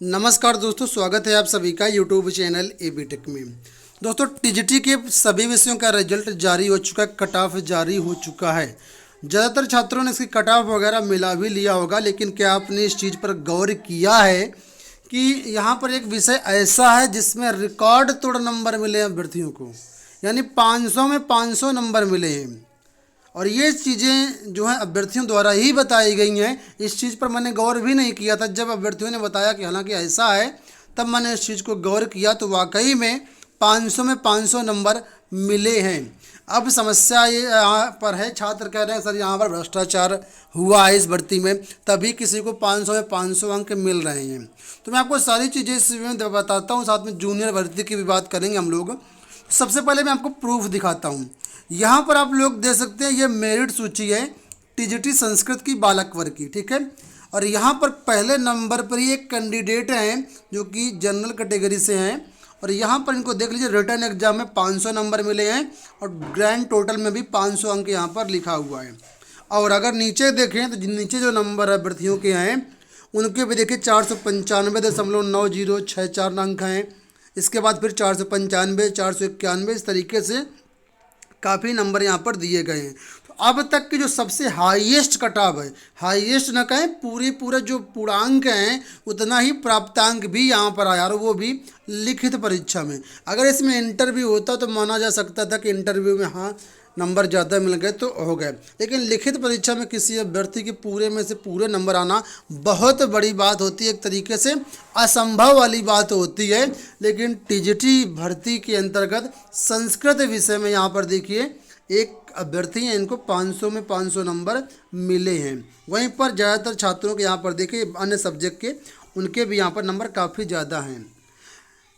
नमस्कार दोस्तों, स्वागत है आप सभी का यूट्यूब चैनल एबी टेक में। दोस्तों, टीजीटी के सभी विषयों का रिजल्ट जारी हो चुका है, कट ऑफ जारी हो चुका है। ज़्यादातर छात्रों ने इसकी कट ऑफ वगैरह मिला भी लिया होगा, लेकिन क्या आपने इस चीज़ पर गौर किया है कि यहाँ पर एक विषय ऐसा है जिसमें रिकॉर्ड तोड़ नंबर मिले हैं अभ्यर्थियों को, यानी 500 में 500 नंबर मिले हैं। और ये चीज़ें जो हैं अभ्यर्थियों द्वारा ही बताई गई हैं। इस चीज़ पर मैंने गौर भी नहीं किया था। जब अभ्यर्थियों ने बताया कि हालांकि ऐसा है, तब मैंने इस चीज़ को गौर किया तो वाकई में 500 में 500 नंबर मिले हैं। अब समस्या ये यहाँ पर है, छात्र कह रहे हैं सर यहाँ पर भ्रष्टाचार हुआ है इस भर्ती में, तभी किसी को 500 में 500 अंक मिल रहे हैं। तो मैं आपको सारी चीज़ें इस में बताता हूँ, साथ में जूनियर भर्ती की भी बात करेंगे हम लोग। सबसे पहले मैं आपको प्रूफ दिखाता हूँ। यहाँ पर आप लोग देख सकते हैं, ये मेरिट सूची है टीजीटी संस्कृत की बालक वर्ग की, ठीक है। और यहाँ पर पहले नंबर पर ही एक कैंडिडेट हैं जो कि जनरल कैटेगरी से हैं, और यहाँ पर इनको देख लीजिए, रिटर्न एग्जाम में 500 नंबर मिले हैं और ग्रैंड टोटल में भी 500 अंक यहाँ पर लिखा हुआ है। और अगर नीचे देखें तो नीचे जो नंबर अभ्यर्थियों के हैं उनके भी देखिए 495.9064 अंक हैं। इसके बाद फिर 495, 491, इस तरीके से काफ़ी नंबर यहाँ पर दिए गए हैं। तो अब तक की जो सबसे हाईएस्ट कटाव है, हाईएस्ट न कहें, पूरे जो पूर्णांक हैं उतना ही प्राप्तांक भी यहाँ पर आया, और वो भी लिखित परीक्षा में। अगर इसमें इंटरव्यू होता तो माना जा सकता था कि इंटरव्यू में हाँ नंबर ज़्यादा मिल गए तो हो गए, लेकिन लिखित परीक्षा में किसी अभ्यर्थी के पूरे में से पूरे नंबर आना बहुत बड़ी बात होती है, एक तरीके से असंभव वाली बात होती है। लेकिन टीजीटी भर्ती के अंतर्गत संस्कृत विषय में यहाँ पर देखिए एक अभ्यर्थी हैं, इनको 500 में 500 नंबर मिले हैं। वहीं पर ज़्यादातर छात्रों के यहाँ पर देखिए अन्य सब्जेक्ट के, उनके भी यहाँ पर नंबर काफ़ी ज़्यादा हैं।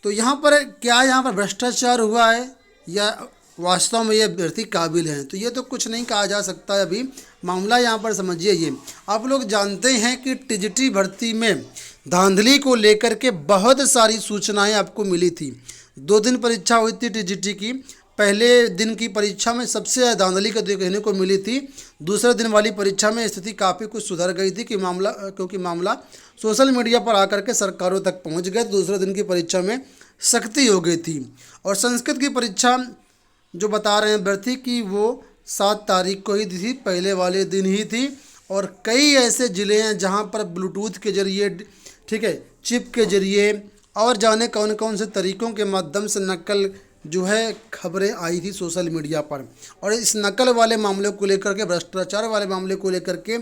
तो यहाँ पर क्या यहाँ पर भ्रष्टाचार हुआ है या वास्तव में ये अभ्यर्थी काबिल हैं, तो ये तो कुछ नहीं कहा जा सकता है अभी। मामला यहाँ पर समझिए, ये आप लोग जानते हैं कि टीजीटी भर्ती में धांधली को लेकर के बहुत सारी सूचनाएं आपको मिली थी। 2 दिन परीक्षा हुई थी टीजीटी की। पहले दिन की परीक्षा में सबसे ज़्यादा धांधली को देखने को मिली थी। दूसरे दिन वाली परीक्षा में स्थिति काफ़ी कुछ सुधर गई थी कि क्योंकि मामला सोशल मीडिया पर आकर के सरकारों तक पहुँच गए। दूसरे दिन की परीक्षा में सख्ती हो गई थी। और संस्कृत की परीक्षा जो बता रहे हैं अभ्यर्थी कि वो 7 तारीख को ही थी, पहले वाले दिन ही थी। और कई ऐसे ज़िले हैं जहां पर ब्लूटूथ के ज़रिए, ठीक है, चिप के ज़रिए और जाने कौन कौन से तरीक़ों के माध्यम से नकल जो है खबरें आई थी सोशल मीडिया पर। और इस नकल वाले मामले को लेकर के, भ्रष्टाचार वाले मामले को लेकर के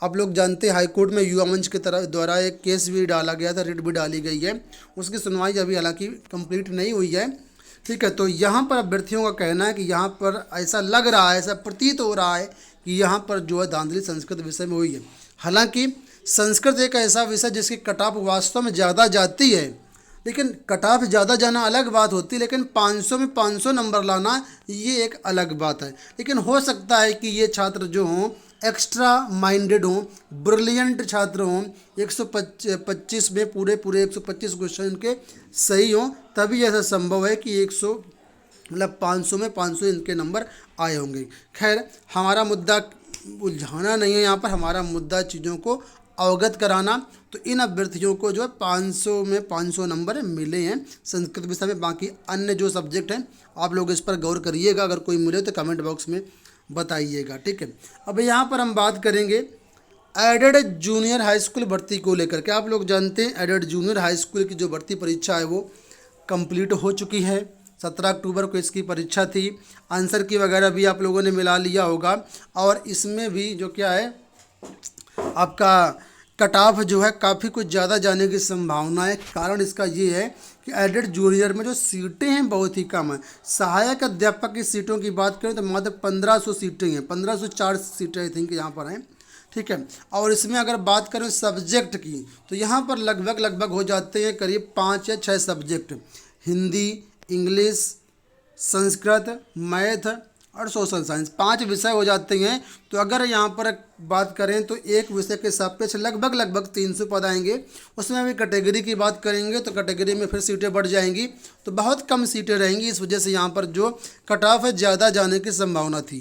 आप लोग जानते हैं हाईकोर्ट में युवा मंच के द्वारा एक केस भी डाला गया था, रिट भी डाली गई है। उसकी सुनवाई अभी हालांकि कंप्लीट नहीं हुई है, ठीक है। तो यहाँ पर अभ्यर्थियों का कहना है कि यहाँ पर ऐसा लग रहा है, ऐसा प्रतीत हो रहा है कि यहाँ पर जो है धांधली संस्कृत विषय में हुई है। हालांकि संस्कृत एक ऐसा विषय जिसकी कट ऑफ वास्तव में ज़्यादा जाती है, लेकिन कट ऑफ ज़्यादा जाना अलग बात होती है, लेकिन 500 में 500 नंबर लाना ये एक अलग बात है। लेकिन हो सकता है कि ये छात्र जो हों एक्स्ट्रा माइंडेड हों, ब्रिलियंट छात्र हों, 125 में पूरे 125 क्वेश्चन के सही हों, तभी ऐसा संभव है कि 500 में 500 इनके नंबर आए होंगे। खैर, हमारा मुद्दा उलझाना नहीं है यहाँ पर, हमारा मुद्दा चीज़ों को अवगत कराना। तो इन अभ्यर्थियों को जो है 500 में 500 नंबर मिले हैं संस्कृत विषय में। बाकी अन्य जो सब्जेक्ट हैं आप लोग इस पर गौर करिएगा, अगर कोई मिले तो कमेंट बॉक्स में बताइएगा, ठीक है। अब यहाँ पर हम बात करेंगे एडेड जूनियर हाई स्कूल भर्ती को लेकर के। आप लोग जानते हैं एडेड जूनियर हाई स्कूल की जो भर्ती परीक्षा है वो कंप्लीट हो चुकी है। 17 अक्टूबर को इसकी परीक्षा थी। आंसर की वगैरह भी आप लोगों ने मिला लिया होगा। और इसमें भी जो क्या है आपका कट ऑफ जो है काफ़ी कुछ ज़्यादा जाने की संभावना है। कारण इसका ये है कि एडेड जूनियर में जो सीटें हैं बहुत ही कम है। सहायक अध्यापक की सीटों की बात करें तो मात्र 1500 सीटें हैं, 1504 सीटें आई थिंक यहाँ पर हैं, ठीक है। और इसमें अगर बात करें सब्जेक्ट की तो यहाँ पर लगभग हो जाते हैं करीब 5 या 6 subject, Hindi, English, Sanskrit, math और सोशल साइंस, 5 विषय हो जाते हैं। तो अगर यहाँ पर बात करें तो एक विषय के सापेक्ष लगभग 300 पद आएंगे। उसमें भी कैटेगरी की बात करेंगे तो कैटेगरी में फिर सीटें बढ़ जाएंगी, तो बहुत कम सीटें रहेंगी। इस वजह से यहाँ पर जो कट ऑफ है ज़्यादा जाने की संभावना थी।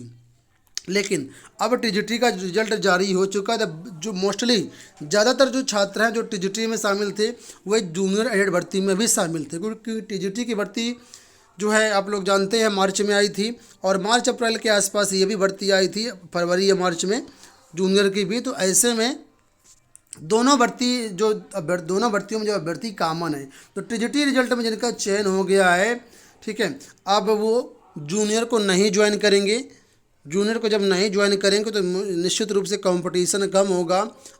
लेकिन अब टीजीटी का रिजल्ट जारी हो चुका है। जो मोस्टली ज़्यादातर जो छात्र हैं जो टीजीटी में शामिल थे वह जूनियर एडेड भर्ती में भी शामिल थे, क्योंकि टीजीटी की भर्ती जो है आप लोग जानते हैं मार्च में आई थी, और मार्च अप्रैल के आसपास ये भी भर्ती आई थी, फरवरी या मार्च में जूनियर की भी। तो ऐसे में दोनों भर्तियों में जो अभ्यर्थी कामन है, तो टीजीटी रिजल्ट में जिनका चयन हो गया है, ठीक है, अब वो जूनियर को नहीं ज्वाइन करेंगे। जूनियर को जब नहीं ज्वाइन करेंगे तो निश्चित रूप से कंपटीशन कम होगा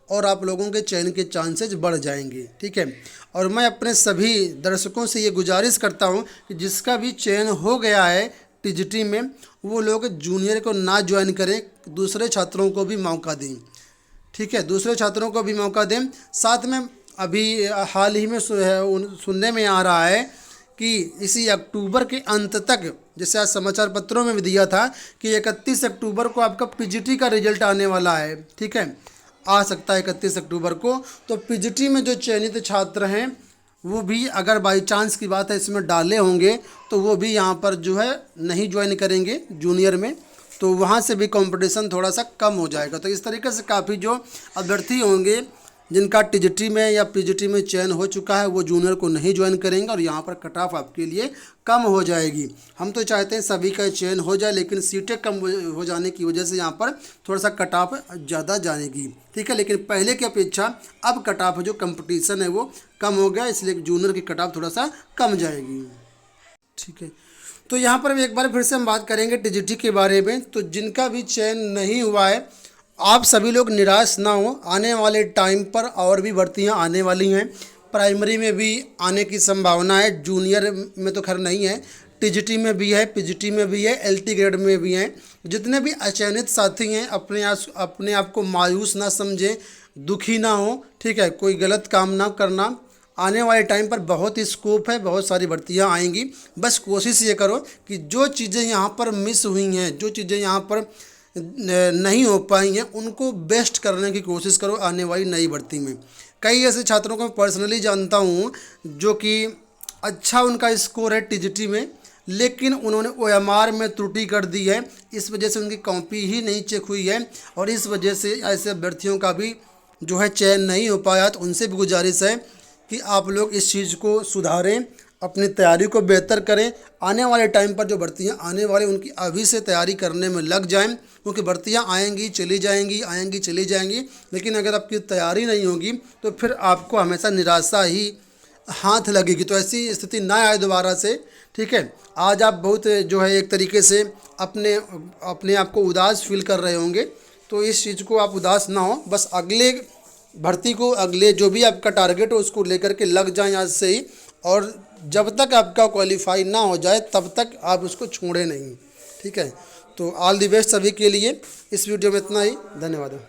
और आप लोगों के चयन के चांसेस बढ़ जाएंगे, ठीक है। और मैं अपने सभी दर्शकों से ये गुजारिश करता हूँ कि जिसका भी चयन हो गया है टीजीटी में, वो लोग जूनियर को ना ज्वाइन करें, दूसरे छात्रों को भी मौका दें, ठीक है, दूसरे छात्रों को भी मौका दें। साथ में अभी हाल ही में सुनने में आ रहा है कि इसी अक्टूबर के अंत तक, जैसे आज समाचार पत्रों में भी दिया था कि 31 अक्टूबर को आपका पीजीटी का रिजल्ट आने वाला है, ठीक है, आ सकता है 31 अक्टूबर को। तो पीजीटी में जो चयनित छात्र हैं वो भी अगर बाई चांस की बात है इसमें डाले होंगे तो वो भी यहाँ पर जो है नहीं ज्वाइन करेंगे जूनियर में, तो वहाँ से भी कंपटीशन थोड़ा सा कम हो जाएगा। तो इस तरीके से काफ़ी जो अभ्यर्थी होंगे जिनका टीजीटी में या पीजीटी में चयन हो चुका है वो जूनियर को नहीं ज्वाइन करेंगे और यहाँ पर कट ऑफ आपके लिए कम हो जाएगी। हम तो चाहते हैं सभी का चयन हो जाए, लेकिन सीटें कम हो जाने की वजह से यहाँ पर थोड़ा सा कट ऑफ ज़्यादा जाएगी, ठीक है। लेकिन पहले की अपेक्षा अब कट ऑफ जो कंपटीशन है वो कम हो गया, इसलिए जूनियर की कट ऑफ थोड़ा सा कम जाएगी, ठीक है। तो यहाँ पर एक बार फिर से हम बात करेंगे टीजीटी के बारे में। तो जिनका भी चयन नहीं हुआ है, आप सभी लोग निराश ना हो, आने वाले टाइम पर और भी भर्तियाँ आने वाली हैं। प्राइमरी में भी आने की संभावना है, जूनियर में तो खैर नहीं है, टीजीटी में भी है, पीजीटी में भी है, एलटी ग्रेड में भी हैं। जितने भी अचयनित साथी हैं अपने आप को मायूस ना समझें, दुखी ना हो, ठीक है, कोई गलत काम ना करना। आने वाले टाइम पर बहुत ही स्कोप है, बहुत सारी भर्तियां आएंगी। बस कोशिश ये करो कि जो चीज़ें यहाँ पर मिस हुई हैं, जो चीज़ें यहाँ पर नहीं हो पाई हैं, उनको बेस्ट करने की कोशिश करो आने वाली नई भर्ती में। कई ऐसे छात्रों को मैं पर्सनली जानता हूँ जो कि अच्छा उनका स्कोर है टीजीटी में, लेकिन उन्होंने ओएमआर में त्रुटि कर दी है, इस वजह से उनकी कॉपी ही नहीं चेक हुई है और इस वजह से ऐसे अभ्यर्थियों का भी जो है चयन नहीं हो पाया। तो उनसे भी गुजारिश है कि आप लोग इस चीज़ को सुधारें, अपनी तैयारी को बेहतर करें। आने वाले टाइम पर जो भर्तियां आने वाली उनकी अभी से तैयारी करने में लग जाएं, क्योंकि भर्तियां आएंगी चली जाएंगी, आएंगी चली जाएंगी, लेकिन अगर आपकी तैयारी नहीं होगी तो फिर आपको हमेशा निराशा ही हाथ लगेगी। तो ऐसी स्थिति ना आए दोबारा से, ठीक है। आज आप बहुत जो है एक तरीके से अपने आप को उदास फील कर रहे होंगे, तो इस चीज़ को आप उदास ना हो, बस अगले भर्ती को, अगले जो भी आपका टारगेट हो उसको लेकर के लग जाएं आज से ही, और जब तक आपका क्वालिफाई ना हो जाए तब तक आप उसको छोड़ें नहीं, ठीक है। तो ऑल द बेस्ट सभी के लिए। इस वीडियो में इतना ही, धन्यवाद।